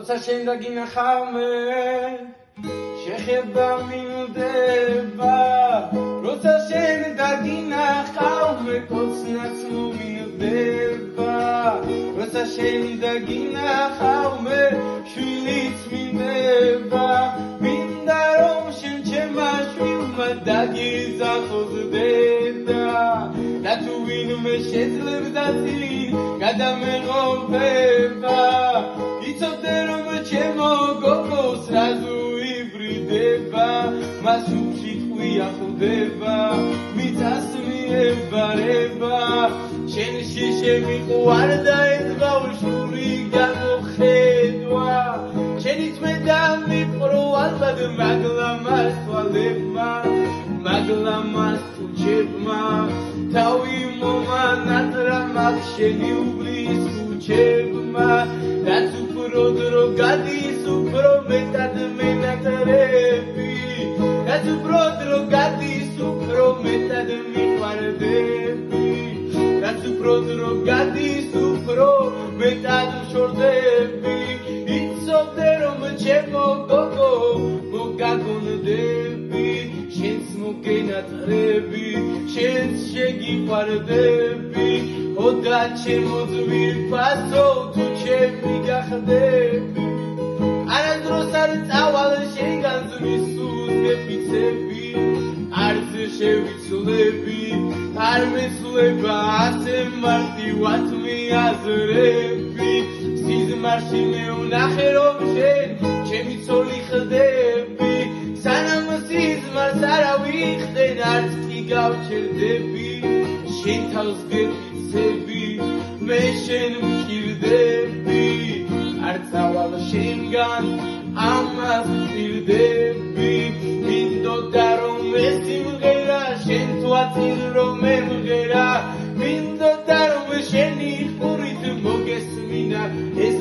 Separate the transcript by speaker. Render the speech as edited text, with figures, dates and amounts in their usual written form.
Speaker 1: როცა შენ დაგინახავ შეხება მინდება როცა შენ დაგინახავ კოცნაც მომინდება როცა შენ დაგინახავ შვილიც მინდება მინდა რომ შენ ჩემმა შვილმა დაგიზახოს დედა და თუ ვინმე შეძლებდა წილი გადამეღობება იცოდე რომ ჩემო გოგოს რაზუ იბრიდება მას უშიტყვია ხვდება მიწას მიებარება შენში შემიყვარდა ეს ბავშვური გამოხედვა შენი წმენდა მიყრო ალბათ მაგლამას თვალებმა მაგლამას თუჩებმა თავი მომანატრა მაგ შენი უბრის თუჩებმა რაც უფრო დრო გადის უფრო მეტად მენატრები რაც უფრო დრო გადის უფრო მეტად მიყვარდები რაც უფრო დრო გადის უფრო მეტად შორდები იცოდე რომ ჩემო გოგო მოგაგონდები შენს მოგენატრები შენს შეგიყვარდები ოდა ჩემო ძვირფასო თუ ჩემი გახდები არასდროს არ წავალ შენგან ზმის უზგეფიცები არც შევიცვლები არ მესვლება ასე მარტივად მიაზრები სიზმარში მეუნახე რომ შენ ჩემი ცოლი ხდები სანამ სიზმარს არა ვიხდენ არც კი გავჩერდები შენ თავს გეფიცები მე შენ ვჭირდები არ წავალ შენგან ამას ვჭირდები მინდოდა რომ სიმღერა შენ თვაწინ რომ მემღერა მინდოდა რომ შენი ხურით მოგესმინა ეს